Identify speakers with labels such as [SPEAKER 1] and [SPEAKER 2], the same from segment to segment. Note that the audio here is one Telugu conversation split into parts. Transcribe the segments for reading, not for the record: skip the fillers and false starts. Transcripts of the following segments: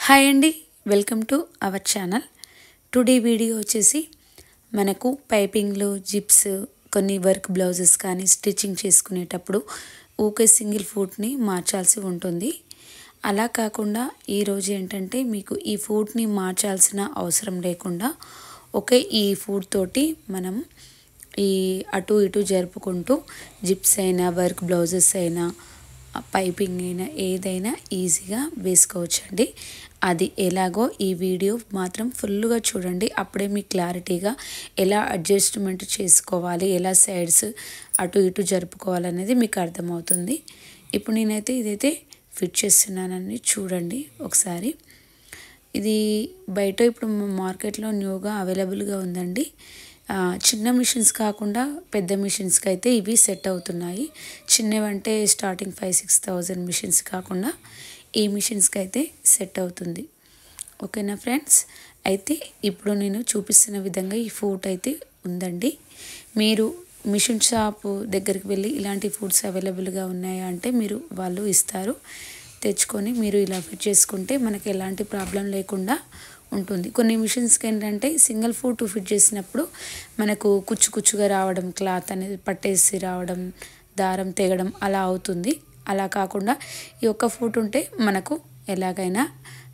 [SPEAKER 1] హాయ్ అండి, welcome to our channel. Today video వచ్చేసి మనకు పైపింగ్లు, జిప్స్, కొన్ని వర్క్ బ్లౌజెస్ కానీ స్టిచ్చింగ్ చేసుకునేటప్పుడు ఊకే సింగిల్ ఫూట్ని మార్చాల్సి ఉంటుంది. అలా కాకుండా ఈరోజు ఏంటంటే మీకు ఈ ఫూట్ని మార్చాల్సిన అవసరం లేకుండా ఒకే ఈ ఫూట్ తోటి మనం ఈ అటు ఇటు జరుపుకుంటూ జిప్స్ అయినా, వర్క్ బ్లౌజెస్ అయినా, పైపింగ్ అయినా ఏదైనా ఈజీగా వేసుకోవచ్చండి. అది ఎలాగో ఈ వీడియో మాత్రం ఫుల్గా చూడండి. అప్పుడే మీకు క్లారిటీగా ఎలా అడ్జస్ట్మెంట్ చేసుకోవాలి, ఎలా సైడ్స్ అటు ఇటు జరుపుకోవాలనేది మీకు అర్థమవుతుంది. ఇప్పుడు నేనైతే ఇదైతే ఫిట్ చేస్తున్నానని చూడండి ఒకసారి. ఇది బయట ఇప్పుడు మార్కెట్లో న్యూగా అవైలబుల్గా ఉందండి. చిన్న మిషన్స్ కాకుండా పెద్ద మిషన్స్కి అయితే ఇవి సెట్ అవుతున్నాయి. చిన్నవంటే స్టార్టింగ్ 5,000-6,000 మిషన్స్ కాకుండా ఈ మిషన్స్కి అయితే సెట్ అవుతుంది. ఓకేనా ఫ్రెండ్స్? అయితే ఇప్పుడు నేను చూపిస్తున్న విధంగా ఈ ఫూట్ అయితే ఉందండి. మీరు మిషన్ షాప్ దగ్గరికి వెళ్ళి ఇలాంటి ఫూట్స్ అవైలబుల్గా ఉన్నాయా అంటే వాళ్ళు ఇస్తారు. తెచ్చుకొని మీరు ఇలా ఫిట్ చేసుకుంటే మనకి ఎలాంటి ప్రాబ్లం లేకుండా ఉంటుంది. కొన్ని మిషన్స్కి ఏంటంటే సింగిల్ ఫూట్ ఫిట్ చేసినప్పుడు మనకు కుచ్చుగా రావడం, క్లాత్ అనేది పట్టేసి రావడం, దారం తెగడం అలా అవుతుంది. అలా కాకుండా ఈ ఒక్క ఫూట్ ఉంటే మనకు ఎలాగైనా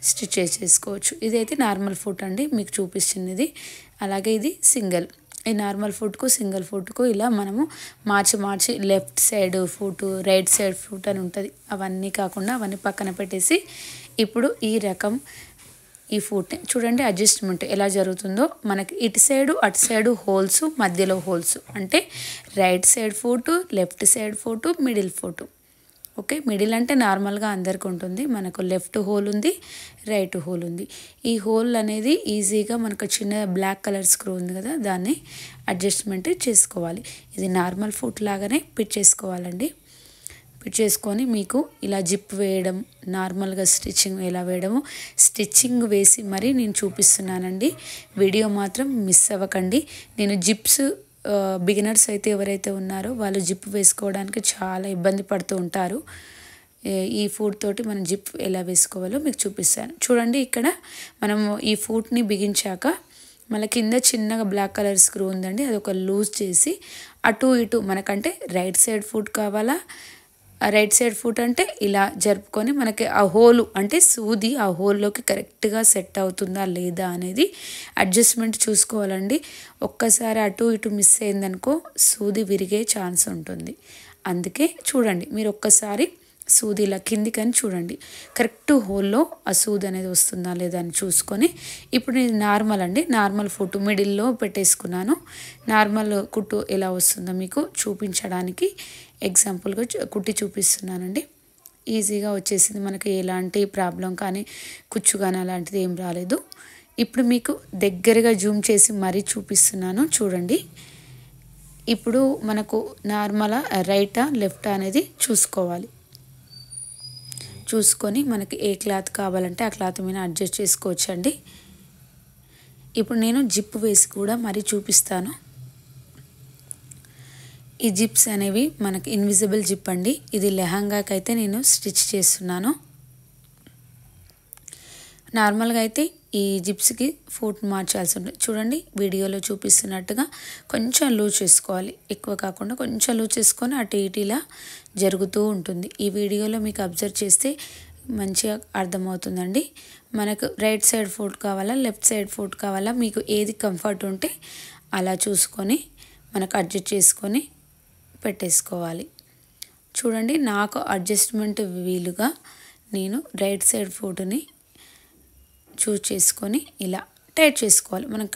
[SPEAKER 1] స్టిచ్ చేసుకోవచ్చు. ఇదైతే నార్మల్ ఫూట్ అండి మీకు చూపిస్తున్నది. అలాగే ఇది సింగిల్. ఈ నార్మల్ ఫూట్కు సింగిల్ ఫూట్కు ఇలా మనము మార్చి left side foot, right side foot అని ఉంటుంది. అవన్నీ కాకుండా అవన్నీ పక్కన పెట్టేసి ఇప్పుడు ఈ రకం ఈ ఫూట్ని చూడండి. అడ్జస్ట్మెంట్ ఎలా జరుగుతుందో మనకి ఇటు సైడు అటు సైడు హోల్స్, మధ్యలో హోల్స్ అంటే right side foot, left side foot, middle foot. Okay, middle అంటే నార్మల్గా అందరికి ఉంటుంది. మనకు లెఫ్ట్ హోల్ ఉంది, రైట్ హోల్ ఉంది. ఈ హోల్ అనేది ఈజీగా మనకు చిన్న బ్లాక్ కలర్ స్క్రూ ఉంది కదా, దాన్ని అడ్జస్ట్మెంట్ చేసుకోవాలి. ఇది నార్మల్ ఫూట్ లాగానే ఫిట్ చేసుకోవాలండి. ఫిట్ చేసుకొని మీకు ఇలా జిప్ వేయడం, నార్మల్గా స్టిచ్చింగ్ ఎలా వేయడము, స్టిచ్చింగ్ వేసి మరీ నేను చూపిస్తున్నానండి. వీడియో మాత్రం మిస్ అవ్వకండి. నేను జిప్స్ బిగినర్స్ అయితే ఎవరైతే ఉన్నారో వాళ్ళు జిప్ వేసుకోవడానికి చాలా ఇబ్బంది పడుతూ ఉంటారు. ఈ ఫూట్ తోటి మనం జిప్ ఎలా వేసుకోవాలో మీకు చూపిస్తాను. చూడండి, ఇక్కడ మనము ఈ ఫూట్ని బిగించాక మళ్ళీ కింద చిన్నగా బ్లాక్ కలర్ స్క్రూ ఉందండి, అది ఒక లూజ్ చేసి అటు ఇటు మనకంటే రైట్ సైడ్ ఫూట్ కావాలా, రైట్ సైడ్ ఫూట్ అంటే ఇలా జరుపుకొని మనకి ఆ హోలు అంటే సూది ఆ హోల్లోకి కరెక్ట్గా సెట్ అవుతుందా లేదా అనేది అడ్జస్ట్మెంట్ చూసుకోవాలండి. ఒక్కసారి అటు ఇటు మిస్ అయిందనుకో సూది విరిగే ఛాన్స్ ఉంటుంది. అందుకే చూడండి, మీరు ఒక్కసారి సూది ఇలా కిందికని చూడండి, కరెక్ట్ హోల్లో ఆ సూది అనేది వస్తుందా లేదా అని చూసుకొని ఇప్పుడు నేను నార్మల్ అండి, నార్మల్ ఫుట్ మిడిల్లో పెట్టేసుకున్నాను. నార్మల్ కుట్టు ఎలా వస్తుందో మీకు చూపించడానికి ఎగ్జాంపుల్గా కుట్టి చూపిస్తున్నానండి. ఈజీగా వచ్చేసింది, మనకి ఎలాంటి ప్రాబ్లం కానీ కుచ్చు కానీ అలాంటిది ఏం రాలేదు. ఇప్పుడు మీకు దగ్గరగా జూమ్ చేసి మరీ చూపిస్తున్నాను చూడండి. ఇప్పుడు మనకు నార్మల్ రైటా లెఫ్టా అనేది చూసుకోవాలి. చూసుకొని మనకి ఏ క్లాత్ కావాలంటే ఆ క్లాత్ మీద అడ్జస్ట్ చేసుకోవచ్చండి. ఇప్పుడు నేను జిప్ వేసి కూడా మరీ చూపిస్తాను. ఈ జిప్స్ అనేవి మనకి ఇన్విజిబుల్ జిప్ అండి. ఇది లెహంగాకి అయితే నేను స్టిచ్ చేస్తున్నాను. నార్మల్గా అయితే ఈ జిప్స్కి ఫూట్ మార్చాల్సి ఉంటుంది. చూడండి, వీడియోలో చూపిస్తున్నట్టుగా కొంచెం లూజ్ చేసుకోవాలి, ఎక్కువ కాకుండా కొంచెం లూజ్ చేసుకొని అటు ఇటు ఇలా జరుగుతూ ఉంటుంది. ఈ వీడియోలో మీకు అబ్జర్వ్ చేస్తే మంచిగా అర్థమవుతుందండి. మనకు రైట్ సైడ్ ఫూట్ కావాలా, లెఫ్ట్ సైడ్ ఫూట్ కావాలా, మీకు ఏది కంఫర్ట్ ఉంటే అలా చూసుకొని మనకు అడ్జస్ట్ చేసుకొని పెట్టేసుకోవాలి. చూడండి, నాకు అడ్జస్ట్మెంట్ వీలుగా నేను రైట్ సైడ్ ఫూట్ని చూస్ చేసుకొని ఇలా టైట్ చేసుకోవాలి. మనం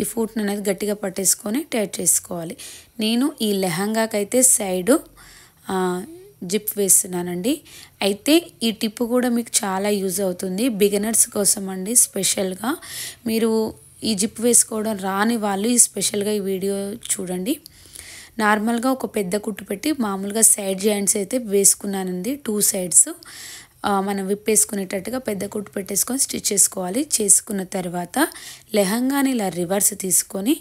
[SPEAKER 1] ఈ ఫూట్ని అనేది గట్టిగా పట్టేసుకొని టైట్ చేసుకోవాలి. నేను ఈ లెహంగాకి అయితే సైడు జిప్ వేస్తున్నానండి. అయితే ఈ టిప్ కూడా మీకు చాలా యూజ్ అవుతుంది, బిగినర్స్ కోసం అండి. స్పెషల్గా మీరు ఈ జిప్ వేసుకోవడం రాని వాళ్ళు ఈ స్పెషల్గా ఈ వీడియో చూడండి. నార్మల్గా ఒక పెద్ద కుట్టు పెట్టి మామూలుగా సైడ్ జాయింట్స్ అయితే వేసుకున్నానండి. 2 సైడ్స్ మనం విప్పేసుకునేటట్టుగా పెద్ద కుట్టు పెట్టేసుకొని స్టిచ్ చేసుకోవాలి. చేసుకున్న తర్వాత లెహంగాని ఇలా రివర్స్ తీసుకొని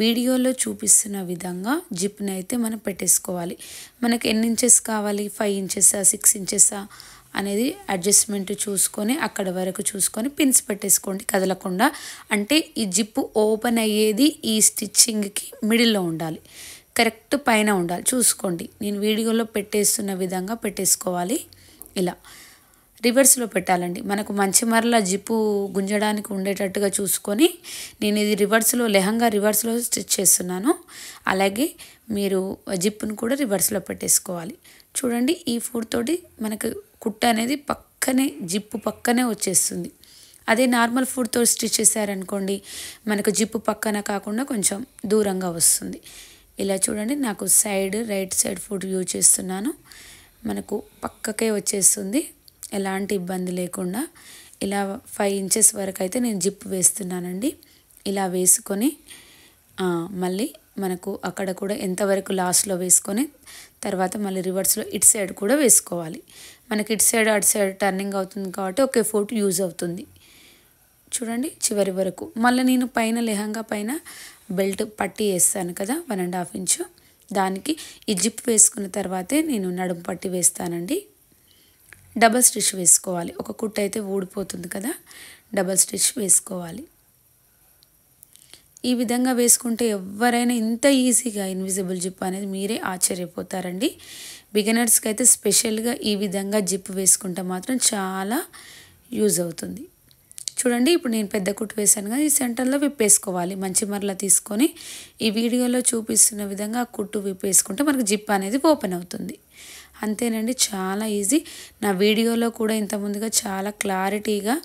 [SPEAKER 1] వీడియోలో చూపిస్తున్న విధంగా జిప్ని అయితే మనం పెట్టేసుకోవాలి. మనకి ఎన్ని ఇంచెస్ కావాలి, 5 ఇంచెసా 6 ఇంచెసా అనేది అడ్జస్ట్మెంట్ చూసుకొని అక్కడ వరకు చూసుకొని పిన్స్ పెట్టేసుకోండి కదలకుండా. అంటే ఈ జిప్పు ఓపెన్ అయ్యేది ఈ స్టిచ్చింగ్కి మిడిల్లో ఉండాలి, కరెక్ట్ పైన ఉండాలి. చూసుకోండి, నేను వీడియోలో పెట్టేస్తున్న విధంగా పెట్టేసుకోవాలి. ఇలా రివర్స్లో పెట్టాలండి. మనకు మంచి మరల జిప్పు గుంజడానికి ఉండేటట్టుగా చూసుకొని నేను ఇది లెహంగా రివర్స్లో స్టిచ్ చేస్తున్నాను. అలాగే మీరు జిప్పును కూడా రివర్స్లో పెట్టేసుకోవాలి. చూడండి, ఈ ఫుడ్ తోటి మనకు కుట్ట అనేది పక్కనే జిప్పు పక్కనే వచ్చేస్తుంది. అదే నార్మల్ ఫుడ్తో స్టిచ్ చేశారనుకోండి, మనకు జిప్పు పక్కన కాకుండా కొంచెం దూరంగా వస్తుంది. ఇలా చూడండి, నాకు రైట్ సైడ్ ఫుడ్ యూజ్ చేస్తున్నాను. మనకు పక్కకే వచ్చేస్తుంది, ఎలాంటి ఇబ్బంది లేకుండా. ఇలా 5 ఇంచెస్ వరకు అయితే నేను జిప్ వేస్తున్నానండి. ఇలా వేసుకొని మళ్ళీ మనకు అక్కడ కూడా ఎంతవరకు లాస్ట్లో వేసుకొని తర్వాత మళ్ళీ రివర్స్లో ఇటు సైడ్ కూడా వేసుకోవాలి. మనకి ఇటు సైడ్ అటు సైడ్ టర్నింగ్ అవుతుంది కాబట్టి ఒకే ఫుట్ యూజ్ అవుతుంది. చూడండి, చివరి వరకు. మళ్ళీ నేను పైన లెహంగా పైన బెల్ట్ పట్టి వేస్తాను కదా 1.5 ఇంచు, దానికి ఈ జిప్ వేసుకున్న తర్వాతే నేను నడుము పట్టి వేస్తానండి. డబల్ స్టిచ్ వేసుకోవాలి. ఒక కుట్టు అయితే ఊడిపోతుంది కదా, డబల్ స్టిచ్ వేసుకోవాలి. ఈ విధంగా వేసుకుంటే ఎవరైనా ఇంత ఈజీగా ఇన్విజిబుల్ జిప్ అనేది మీరే ఆశ్చర్యపోతారండి. బిగినర్స్కి అయితే స్పెషల్గా ఈ విధంగా జిప్ వేసుకుంటే మాత్రం చాలా యూజ్ అవుతుంది. చూడండి, ఇప్పుడు నేను పెద్ద కుట్టు వేసాను కదా, ఈ సెంటర్లో విప్పేసుకోవాలి. మంచి మరలా తీసుకొని ఈ వీడియోలో చూపిస్తున్న విధంగా ఆ కుట్టు విప్పేసుకుంటే మనకు జిప్ అనేది ఓపెన్ అవుతుంది. అంతేనండి, చాలా ఈజీ. నా వీడియోలో కూడా ఇంతకుముందుగా చాలా క్లారిటీగా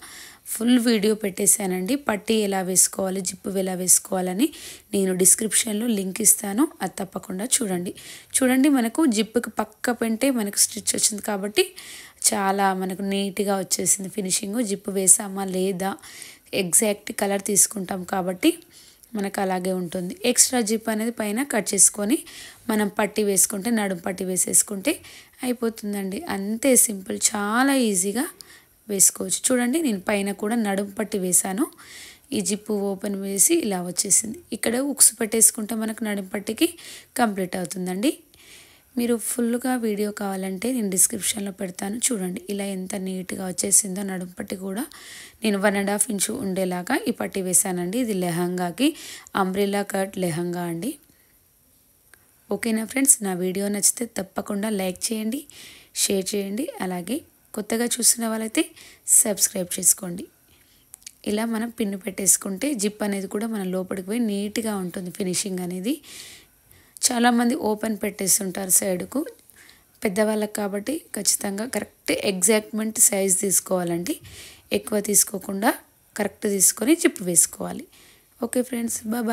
[SPEAKER 1] ఫుల్ వీడియో పెట్టేశానండి. పట్టీ ఎలా వేసుకోవాలి, జిప్పు ఎలా వేసుకోవాలని నేను డిస్క్రిప్షన్లో లింక్ ఇస్తాను, అది తప్పకుండా చూడండి. మనకు జిప్పుకి పక్క పెంటే మనకు స్టిచ్ వచ్చింది కాబట్టి చాలా మనకు నీట్గా వచ్చేసింది ఫినిషింగ్. జిప్పు వేసామా లేదా ఎగ్జాక్ట్ కలర్ తీసుకుంటాం కాబట్టి మనకు అలాగే ఉంటుంది. ఎక్స్ట్రా జిప్ అనేది పైన కట్ చేసుకొని మనం పట్టీ వేసుకుంటే, నడుము పట్టీ వేసేసుకుంటే అయిపోతుందండి. అంతే సింపుల్, చాలా ఈజీగా వేసుకోవచ్చు. చూడండి, నేను పైన కూడా నడుము పట్టీ వేసాను. ఈ జిప్పు ఓపెన్ వేసి ఇలా వచ్చేసింది. ఇక్కడ ఉక్స్ పెట్టేసుకుంటే మనకు నడుము పట్టీకి కంప్లీట్ అవుతుందండి. మీరు ఫుల్గా వీడియో కావాలంటే నేను డిస్క్రిప్షన్లో పెడతాను. చూడండి, ఇలా ఎంత నీట్గా వచ్చేసిందో. నడుము పట్టీ కూడా నేను 1.5 ఇంచు ఉండేలాగా ఈ పట్టీ వేసానండి. ఇది లెహంగాకి అంబ్రెల్లా కట్ లెహంగా అండి. ఓకేనా ఫ్రెండ్స్, నా వీడియో నచ్చితే తప్పకుండా లైక్ చేయండి, షేర్ చేయండి. అలాగే కొత్తగా చూసిన వాళ్ళైతే సబ్స్క్రైబ్ చేసుకోండి. ఇలా మనం పిన్ను పెట్టేసుకుంటే జిప్ అనేది కూడా మన లోపలికి పోయి నీట్గా ఉంటుంది ఫినిషింగ్ అనేది. చాలామంది ఓపెన్ పెట్టేస్తుంటారు సైడ్కు, పెద్దవాళ్ళకి కాబట్టి ఖచ్చితంగా కరెక్ట్ ఎగ్జాక్ట్మెంట్ సైజ్ తీసుకోవాలండి. ఎక్కువ తీసుకోకుండా కరెక్ట్ తీసుకొని జిప్ వేసుకోవాలి. Okay friends, bye.